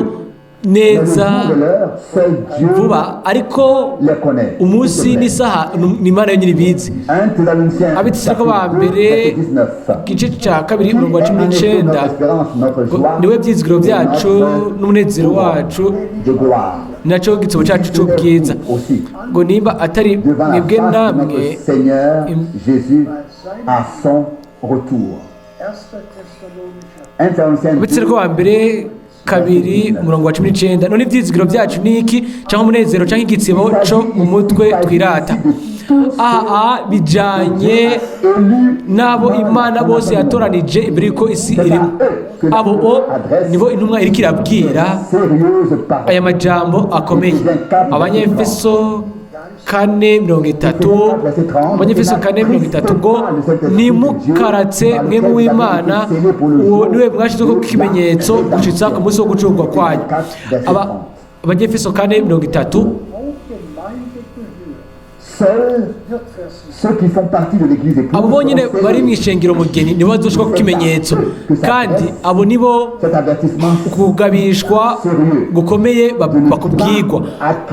Mais le neza jour et l'heure, seul Dieu vuba, ariko les connaît. umunsi n'isaha ni Imana yonyine ibizi. 1 Thessaloniciens Abitse ko ba chapitre 2, mbere verset 19. igice cya 2 umurongo wa En effet, 19, notre espérance, notre ngo joie, niwe byizigiro byacu n'umunezero wacu, de gloire. ni nacyo gitabo cyacu cy'ubwiza, Aussi, ngo nimba atari devant la mwebwe face de namwe. notre Seigneur Jésus à son retour. 1. Thessalonicher 1 Thessaloniciens Abitse 2, ko ba mbere 2 umurongo wa 19, none ibyizigiro byacu ni iki, cyangwa umunezero cyangwa igitsibo cyo mu mutwe twirata. Aha bijanye n'abo Imana bose yatoranije imbere y'uko isi irimo. Abo nibo intumwa iriko irabwira sérieuse parole. aya majambo akomeye. Abanyefeso 4:30, Abanyefeso 4:30 ngo nimukaratse mwemu w'Imana, uwo niwe mwashizeho ikimenyetso gushitsa ku munsi wo gucurwa kwanyu. Abanyefeso 4:30, auch Gemeinde gehört, Seuls ceux qui font partie de l'église épouse abo bonyine seront bari mu scellés. ishengero mugeni nibo bazoshwa ku kimenyetso kandi abo nibo Cet avertissement kugabishwa gukomeye bakubwirwa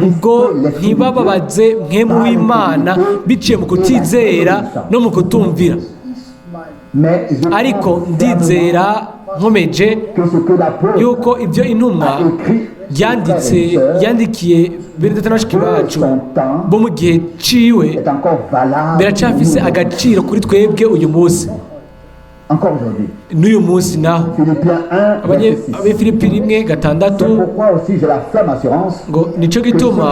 ubwo ntibababaze nk'emu w'Imana biciye mu kutizera no mu kutumvira mais je ariko pense ndizera nkomeje que ce que l'apôtre yuko ibyo intumwa a écrit yandikiye bene data na bashiki bacu bo mu gihe ciwe est encore valable biracafise agaciro kuri twebwe uyu munsi encore aujourd'hui. n'uyu munsi naho Philippiens 1 verset 6. abefilipi 1:6 C'est pourquoi aussi j'ai la ferme assurance ngo nico gituma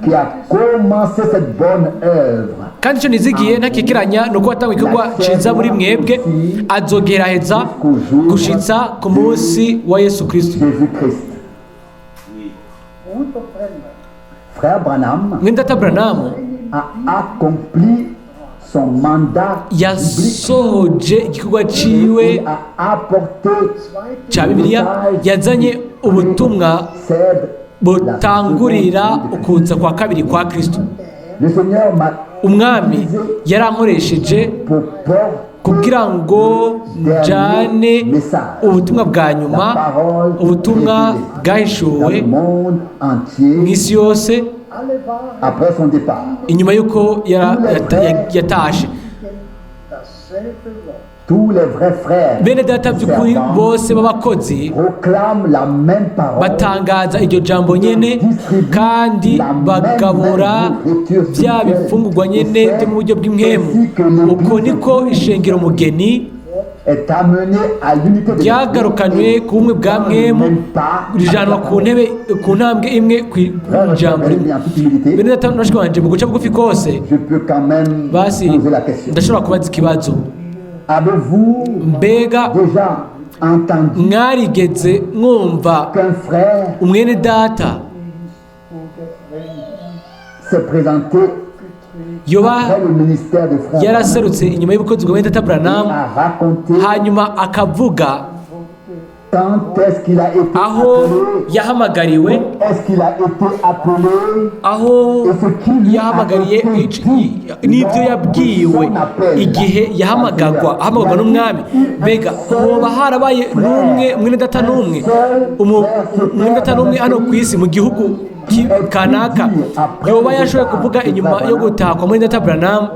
qui a commencé cette bonne œuvre kandi icyo nizigiye ntakikiranya ni uko watanga igikorwa ciza muri mwebwe azogeraheza gushitsa ku munsi wa Yesu Kristo. Jésus-Christ. Bruder Brenner Frère Branham Mwendata Branham a accompli son mandat biblique. yasohoje igikorwa ciwe Il a apporté ca Bibiliya, yazanye ubutumwa cède butangurira ukuza kwa kabiri kwa Kristo. Le Seigneur m'a Umwami yarankoresheje pour porter kugira ngo njane ubutumwa bwa nyuma, ubutumwa bwahishuwe le monde entier mw'isi yose après son départ. inyuma y'uko yatashe. dasselbe Wort. Tous les vrais frères Bene data by'ukuri servants bose b'abakozi proclament la même parole, batangaza iryo jambo nyene kandi bagabura bya bifungurwa nyene byo mu buryo bw'impwemu. Uko niko ishengero mugeni est amené à l'unité de ryagarukanywe ku bumwe bwa mwemu, rijanwa ku ntambwe imwe ku ijambo rimwe. en toute humilité. Bene data nashiki wanje mu guca bugufi kose Je peux quand même basi poser la question. ndashobora kubaza ikibazo, Avez-vous mbega déjà entendu mwarigeze mwumva qu'un frère umwene data s'est présenté yoba après le ministère de frère yaraserutse inyuma y'ubukozi bwa Mwene Data Branham a raconté hanyuma akavuga quand est-ce qu'il a été aho appelé, yahamagariwe, est-ce qu'il a été appelé aho et ce qui lui a yahamagariye été dit n'ibyo yabwiwe igihe yahamagarwa n'umwami. Mbega hoba harabaye n'umwe Mwene Data n'umwe Mwene Data n'umwe hano ku isi mu gihugu kanaka yoba yashoboye kuvuga inyuma yo gutaha kwa Mwene Data Branham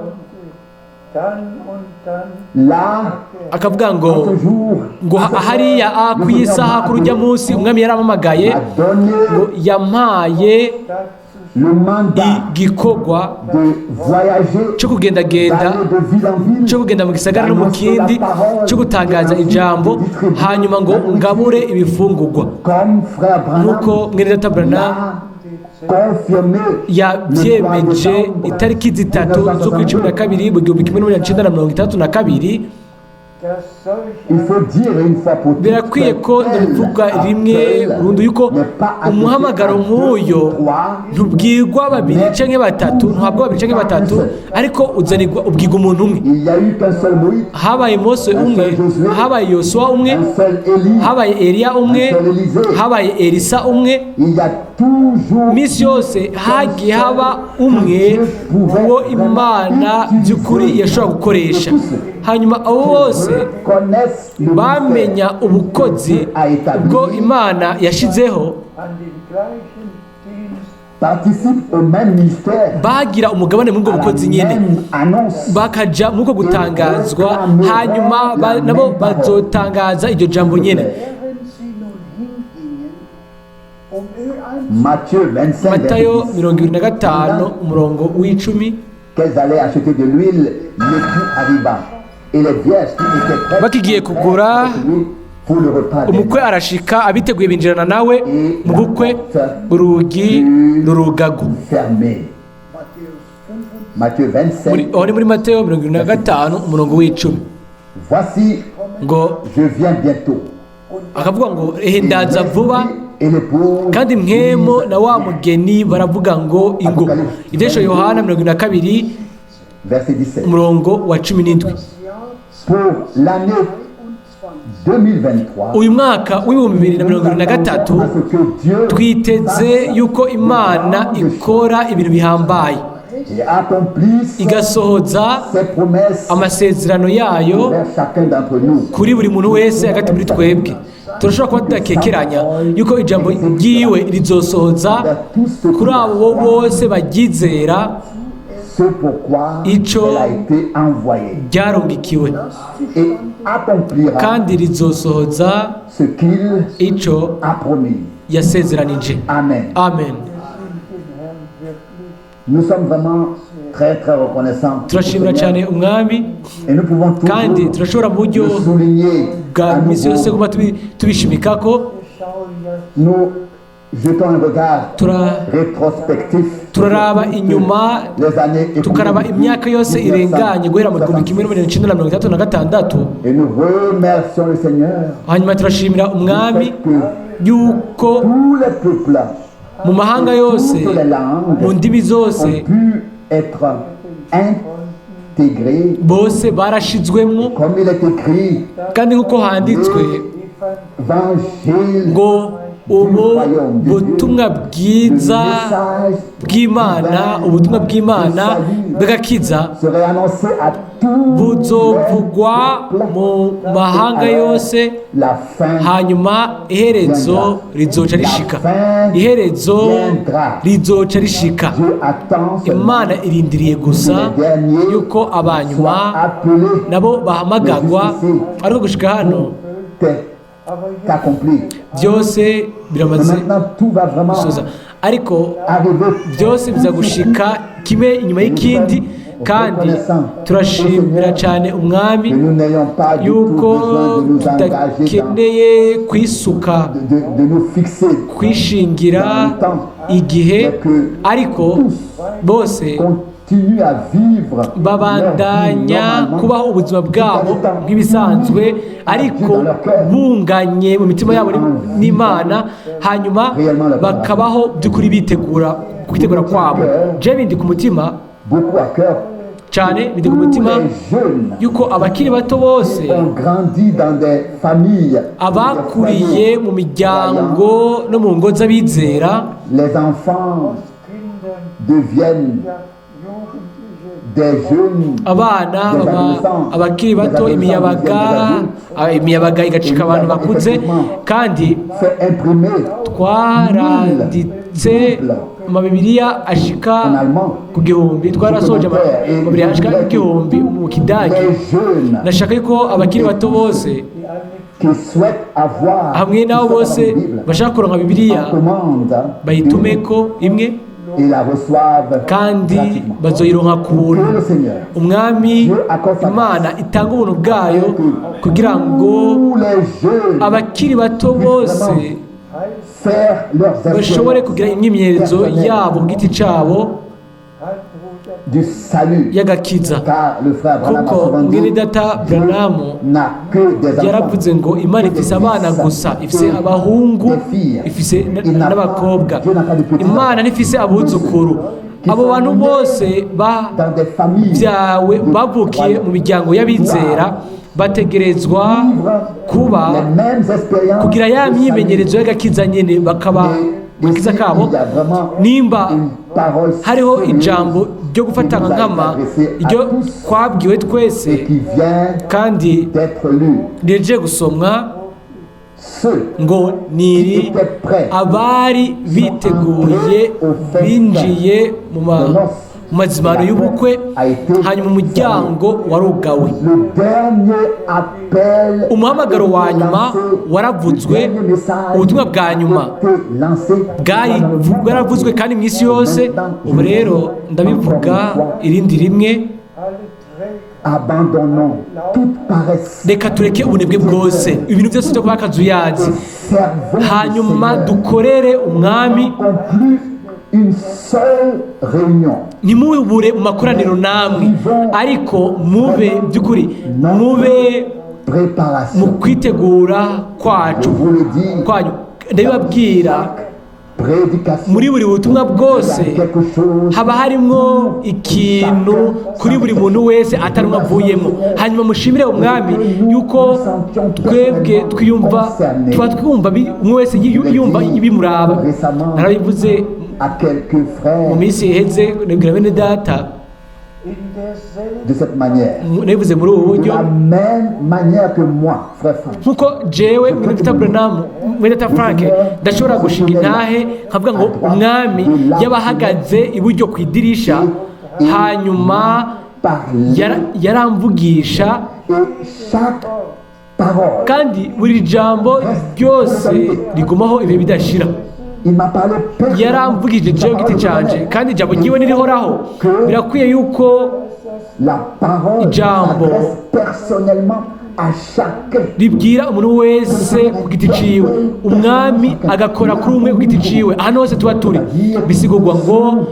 Dann und dann là akavuga ngo toujours hariya ku isaha kuri ujya munsi umwami yaramamagaye a donné ngo yampaye le mandat igikorwa de voyager, cyo kugendagenda, d'aller de ville en ville, cyo kugenda mu gisagara no mu kindi, cyo gutangaza ijambo hanyuma ngo ngabure ibifungurwa. comme frère Branham Nk'uko Mwene Data Branham l'a confirmé yabyemeje itariki 3 z'ukwa 12 mu 1962. dass solche il faut dire une fois pour toutes Birakwiye ko ndabivuga rimwe burundu yuko umuhamagaro nk'uyo ntubwirwa babiri canke batatu, ntabwo babiri canke batatu, ariko uzanirwa ubwirwa umuntu umwe. il y a eu qu'un seul Moïse, Habaye Mose umwe, habaye Yosuwa umwe, un seul Élie, habaye Eliya umwe, habaye Elisa umwe. il y a toujours Misi yose hagiye haba umwe uwo Imana by'ukuri yashobora gukoresha. Hanyuma abo bose connaissent le bamenya ubukozi bwo Imana yashizeho, an den gleichen Dienst participent au même ministère, bagira umugabane muri ubwo à la bukozi nyene, même annonce. bakaja muri uko gutangazwa, hanyuma nabo bazotangaza iryo jambo nyene. während sie nun hingingen, Öl Matthieu 25, Matayo verset 10. 25 umurongo w'icumi, Qu'elles allaient acheter de l'huile, l'époux arriva. Et les vierges qui étaient prêtes bakigiye kugura pour le repas des umukwe arashika, abiteguye binjirana nawe mu bukwe, urugi rurugagu. fermés. Matthieu 25. Aho ni muri Matayo 25 umurongo w'icumi. Voici, Ngo je viens bientôt. akavuga ngo ehe ndaza vuba, Et l'épouse kandi mwemo na wa mugeni baravuga ngo ingo. Ivyesho Yohana 22 verset 17. umurongo wa 17. Pour l'année 2023, Uyu mwaka w'ibihumbi 2023 à ce que Dieu twiteze yuko Imana ikora ibintu bihambaye. et accomplisse igasohoza ses promesses amasezerano yayo vers chacun d'entre nous. kuri buri muntu wese hagati muri twebwe. Turashobora kuba tudakekeranya yuko ijambo ryiwe rizosohoza kuri abo bose baryizera Ce pourquoi Ico elle a été envoyée ryarungikiwe, et accomplira kandi rizosohoza ce qu'il ico a promis. yasezeranije. Amen. Amen. Nous sommes vraiment très très reconnaissants pour Turashimira ce cyane Seigneur. umwami, Et nous pouvons kandi toujours turashobora mu buryo le souligner bwa à misi yose nouveau. kuba tubishimika ko Nous jetons un regard Tura- rétrospectif turaraba inyuma les années tukaraba écoulées. imyaka yose irenganye guhera mu 1936 Et nous remercions le Seigneur hanyuma turashimira du umwami fait que yuko tous les peuples, mu mahanga yose toutes les langues mu ndimi zose ont pu être intégrés bose barashizwemwo, comme il est écrit, kandi nk'uko handitswe évangile ngo ubu butumwa bwiza bw'Imana, ubutumwa bw'Imana bw'agakiza serait annoncé à tous buzovugwa mu mahanga yose, la fin hanyuma iherezo rizoca rishika. Iherezo rizoca rishika. Dieu attend seulement Imana irindiriye gusa yuko abanyuma appelé nabo bahamagagwa, ariko gushika hano qu'accompli. byose Et biramaze maintenant tout va vraiment gusoza, ariko arriver. byose biza gushika kimwe inyuma y'ikindi, kandi turashimira cyane umwami Que nous n'ayons pas du tout yuko besoin de nous engager tudakeneye kwisuka de nous fixer kwishingira igihe, ariko bose continue à vivre babandanya kubaho ubuzima bwabo nk'ibisanzwe, ariko bunganye mu mitima yabo n'Imana, hanyuma bakabaho by'ukuri bitegura kwitegura kwabo. Je bindi ku mutima beaucoup à cœur. cyane, bindi ku mutima Les jeunes yuko abakiri bato bose ont grandi dans des familles, abakuriye mu miryango no mu ngo z'abizera, les enfants deviennent des jeunes, abana abakiri bato, imiyabaga igacika abantu bakuze, kandi fait imprimer twaranditse amabibiriya ashika en allemand. ku gihumbi, twarasoje amabibiriya ashika ku gihumbi mu kidagi. Les jeunes Nashaka yuko abakiri bato bose qui souhaitent avoir hamwe n'abo bose bashaka kuronka bibiriya commande bayitumeko imwe, et la reçoivent kandi gratuitement. bazoyironka ku buntu. Que le Seigneur, Umwami Imana itanga ubuntu bwayo kugira ngo tous les jeunes abakiri bato bose faire leurs bashobore expériences kugira imyimenyerezo yabo ku giti cyabo du salut. y'agakiza, Car le frère Branham a kuko souvent dit, mwene data Branamu n'a que des enfants. yaravuze ngo Imana ifise abana gusa, ifise abahungu, ifise n'abakobwa. Imana ntifise abuzukuru. Abo bantu bose Dans des familles byawe bavukiye mu miryango y'abizera bategerezwa kuba les mêmes expériences kugira ya de myimenyerezo salut. y'agakiza nyene, bakaba Et gakiza ici, kabo. il y a vraiment Nimba une parole hariho sérieuse ijambo ryo gufata qui nous a nkama été adressée à iryo tous twabwiwe twese et qui vient kandi d'être lu. rije gusomwa Ceux ngo qui niri étaient prêts abari biteguye binjiye mu mazimano y'ubukwe, hanyuma umuryango warugawe. le dernier appel Umuhamagaro wa nyuma waravuzwe, ubutumwa bwa nyuma bwaravuzwe kandi mu isi yose. Ubu rero ndabivuga irindi rimwe, abandonnons toute paresse, reka tureke ubunebwe bwose, ibintu byose byo kuba akazuyazi, servons hanyuma le Seigneur. dukorere umwami. Conclut une seule réunion. Ntimubure mu makoraniro namwe, ariko mube by'ukuri mube mu Préparation. kwitegura kwacu Je vous le dis, kwanyu. Ndabibabwira, prédication. muri buri butumwa bwose Il y a quelque chose haba harimo ikintu kuri buri muntu wese atarimo avuyemo. Hanyuma mushimire umwami yuko twebwe tuba twumva umwe wese yumva ibimuraba. Narabivuze à quelques mu frères minsi iheze nabwira bene data in derselben de cette manière. nabivuze muri ubu De buryo la même manière que moi, frère Franck. nkuko jewe mwene data Branham mwene data Frank ndashobora gushinga intahe nkavuga ngo umwami yabahagaze iburyo ku idirisha hanyuma yaramvugisha Et chaque parole, kandi buri jambo ryose rigumaho ibihe bidashira il m'a parlé yaramvugije jewe giti canje kandi ijambo ryiwe nirihoraho birakwiye yuko la parole Ijambo. s'adresse personnellement à chacun. ribwira umuntu wese ku giti ciwe umwami agakora kuri umwe ku giti ciwe ahantu hose tuba turi bisigurwa ngo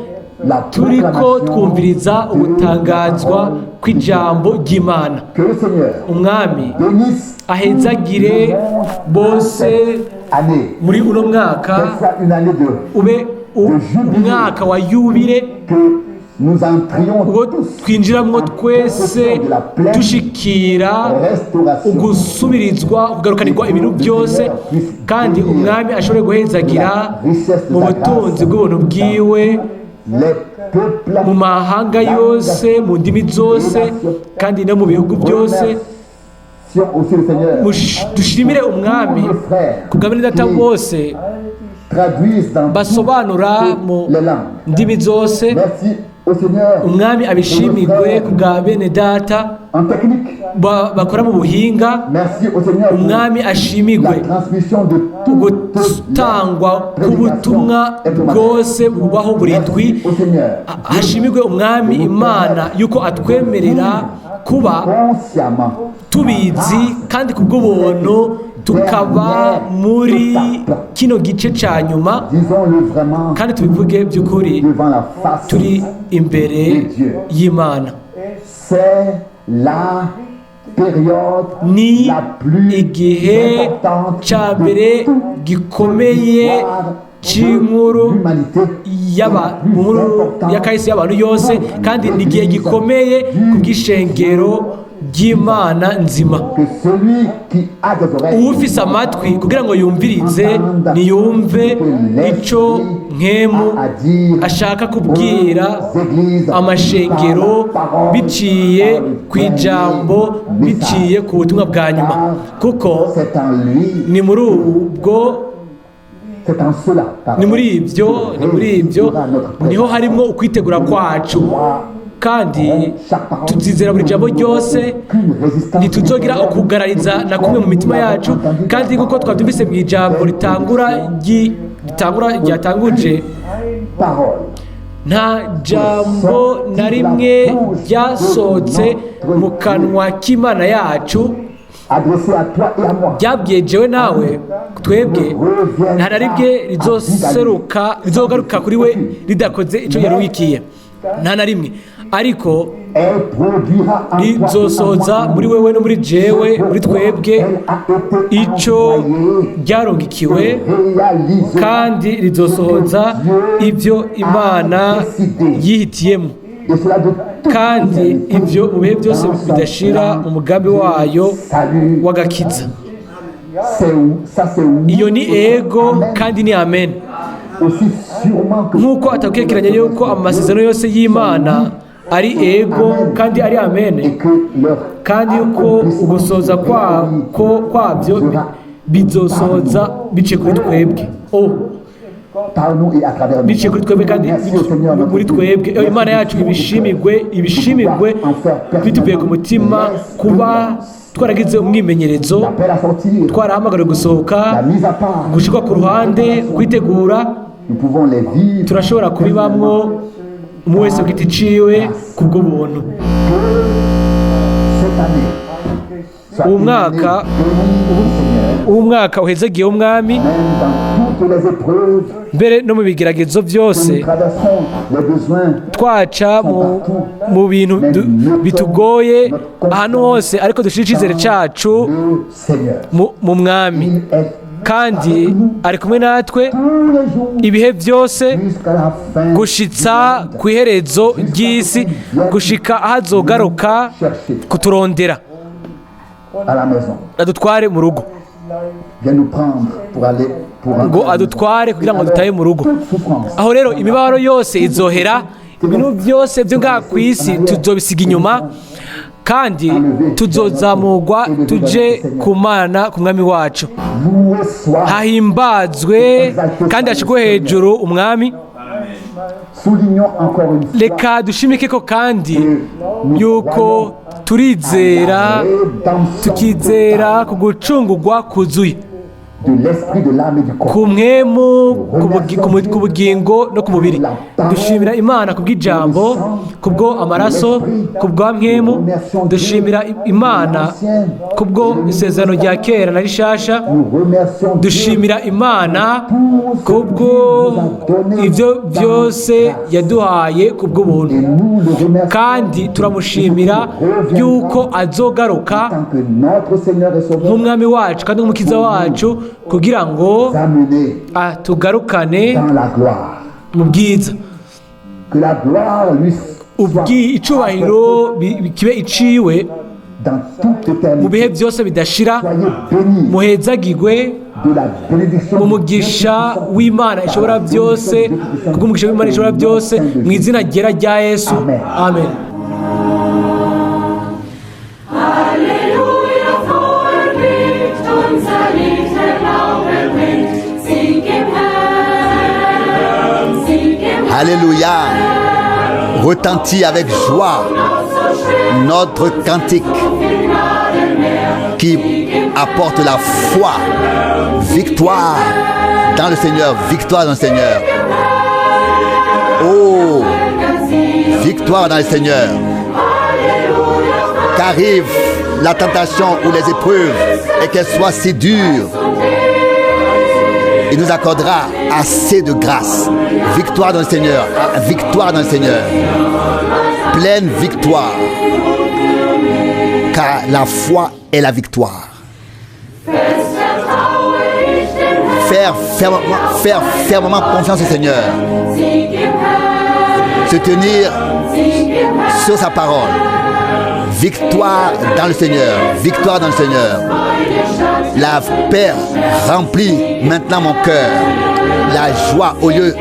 La turiko proclamation twumviriza de ugutangazwa kw'ijambo ry'Imana. que le Seigneur Umwami bénisse ahezagire bose année, muri uno mwaka qu'elle soit une année de ube umwaka wa yubile que nous entrions ubwo tous twinjiramwo twese dushikira restauration ugusubirizwa kugarukanirwa ibintu byose kandi umwami ashobore guhezagira mu butunzi bw'ubuntu bwiwe les peuples mu mahanga yose mu ndimi zose kandi no mu bihugu byose. aussi le Seigneur. Dushimire umwami Nos frères ku bwa bene data bose traduisent dans basobanura mu les langues. ndimi zose. Merci au Seigneur Umwami abishimirwe ku bwa bene data en technique. bakora mu buhinga. Merci au Seigneur pour Umwami la ashimirwe transmission de toutes gutangwa les k'ubutumwa bwose bubaho buri ndwi. au Seigneur. Hashimirwe umwami Imana yuko atwemerera kuba Consciemment tubizi kandi ku bw'ubuntu tukaba muri kino gice cya nyuma disons-le vraiment kandi tubivuge by'ukuri devant la face turi imbere y'Imana. c'est la période Ni la plus igihe importante cya mbere gikomeye cy'inkuru mu nkuru ya kahise y'abantu yose kandi ni igihe gikomeye ku bw'ishengero ry'Imana nzima. que celui qui a des oreilles Ufise amatwi kugira ngo yumvirize niyumve icyo nkemu ashaka kubwira amashengero biciye ku ijambo biciye ku butumwa bwa nyuma kuko c'est en lui ni muri ubwo c'est en cela ni muri ibyo niho harimo ukwitegura kwacu kandi tuzizera buri jambo ryose ntituzogera ukugarariza na kumwe mu mitima yacu kandi nk'uko twabyumvise mu ijambo ryatanguje parole nta jambo na rimwe ryasohotse mu kanwa k'Imana yacu adressé à toi et à moi ryabwiye jewe nawe twebwe nta na rimwe rizogaruka kuri we ridakoze icyo yaruwikiye nta na rimwe ariko elle produira rizosohoza muri wewe no muri jewe muri twebwe icyo ryarongikiwe kandi rizosohoza ibyo Imana yihitiyemo kandi ibyo mu bihe byose bidashira mu mugambi wayo w'agakiza. Iyo ni ego kandi ni amen. Nk'uko atakwekiranya yuko amasezerano yose y'Imana ari ego kandi ari amen kandi yuko ugusoza kwabyo bizosoza biciye kuri twebwe biciye kuri twebwe kandi muri twebwe Imana yacu ibishimirwe bituvuye ku mutima kuba twaragize umwimenyerezo twarahamagariwe gusohoka gushyirwa ku ruhande kwitegura turashobora kubibamwo umwe wese ku giti ciwe ku bw'ubuntu. uwo mwaka uhezagiye umwami mbere no mu bigeragezo byose twaca mu bintu bitugoye ahantu hose ariko dushira icyizere cyacu mu mwami kandi ari kumwe natwe ibihe byose gushitsa ku iherezo ry'isi gushika aho azogaruka kuturondera adutware mu rugo. vient nous prendre pour aller pour ngo adutware kugira ngo dutahe mu rugo. toute souffrance. Aho rero imibabaro yose izohera, ibintu byose byo ngaha ku isi tuzobisiga inyuma, kandi tuzozamurwa tuje ku Mana, ku mwami wacu. Loué soit, Hahimbazwe kandi hashirwe hejuru umwami. soulignons encore une fois Reka dushimike ko kandi yuko turizera, tukizera ku gucungurwa kuzuye de l'esprit, de l'âme et du corps. ku mwemu, ku bugingo no ku mubiri. Dushimira Imana ku bw'ijambo, kubwo amaraso, kubwa mwemu. Dushimira Imana kubwo isezerano rya kera na rishasha. Nous remercions Dieu Dushimira Imana kubwo ibyo byose yaduhaye kubw'ubuntu, et nous le remercions kandi turamushimira yuko azogaruka tant que notre Seigneur et Sauveur nk'umwami wacu kandi nk'umukiza wacu, kugira ngo nous a menés tugarukane dans la gloire. mu bwiza. Que la gloire lui soit Icubahiro kibe iciwe dans toute mu bihe éternité. byose bidashira. Soyez bénis Muhezagirwe de la bénédiction mu mugisha w'Imana ishobora byose, kubw'umugisha w'Imana ishobora byose, mu izina ryera rya Yesu. Amen. Halleluja, frohe Lied, unser Lied der Glaube bringt. Sing im Herrn, sing im Herrn, Alléluia. Retentit avec joie notre cantique qui apporte la foi. Victoire dans le Seigneur, victoire dans le Seigneur. Oh, victoire dans le Seigneur. Qu'arrive la tentation ou les épreuves et qu'elle soit si dure, il nous accordera assez de grâce. Victoire dans le Seigneur, victoire dans le Seigneur. Pleine victoire. Car la foi est la victoire. Faire fermement confiance au Seigneur. Se tenir sur sa parole. Victoire dans le Seigneur. Victoire dans le Seigneur. La paix remplit maintenant mon cœur. La joie au lieu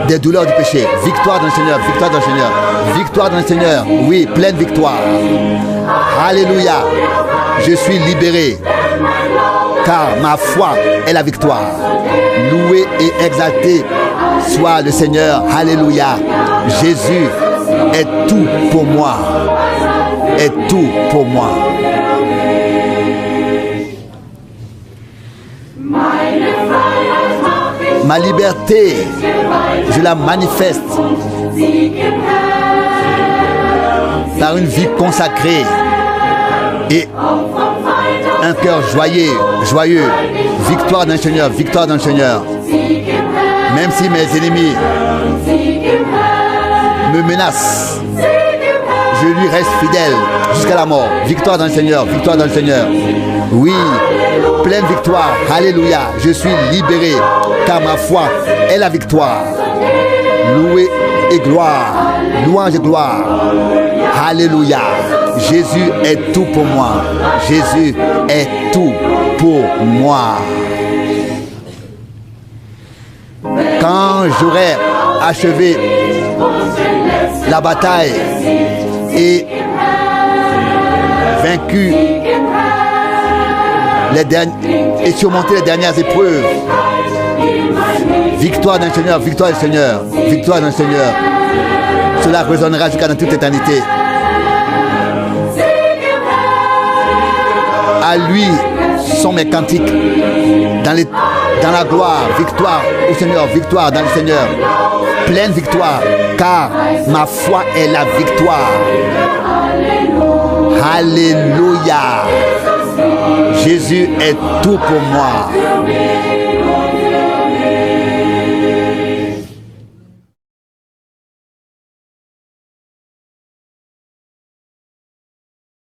des douleurs du péché. Victoire dans le Seigneur. Victoire dans le Seigneur. Victoire dans le Seigneur. Oui, pleine victoire. Alléluia. Je suis libéré. Car ma foi est la victoire. Loué et exalté soit le Seigneur. Alléluia. Jésus est tout pour moi. Est tout pour moi. Ma liberté, je la manifeste par une vie consacrée et un cœur joyeux. Victoire dans le Seigneur, victoire dans le Seigneur. Même si mes ennemis me menacent, je lui reste fidèle jusqu'à la mort. Victoire dans le Seigneur, victoire dans le Seigneur. Oui, pleine victoire. Alléluia. Je suis libéré car ma foi est la victoire. Loué et gloire. Louange et gloire. Alléluia. Jésus est tout pour moi. Jésus est tout pour moi. Quand j'aurai achevé la bataille et vaincu et surmonté les dernières épreuves, victoire dans le Seigneur, victoire dans le Seigneur, victoire dans le Seigneur. Cela résonnera jusqu'à dans toute éternité. À lui sont mes cantiques dans la gloire, victoire au Seigneur, victoire dans le Seigneur, pleine victoire, car ma foi est la victoire. Alléluia. Jésus est tout pour moi.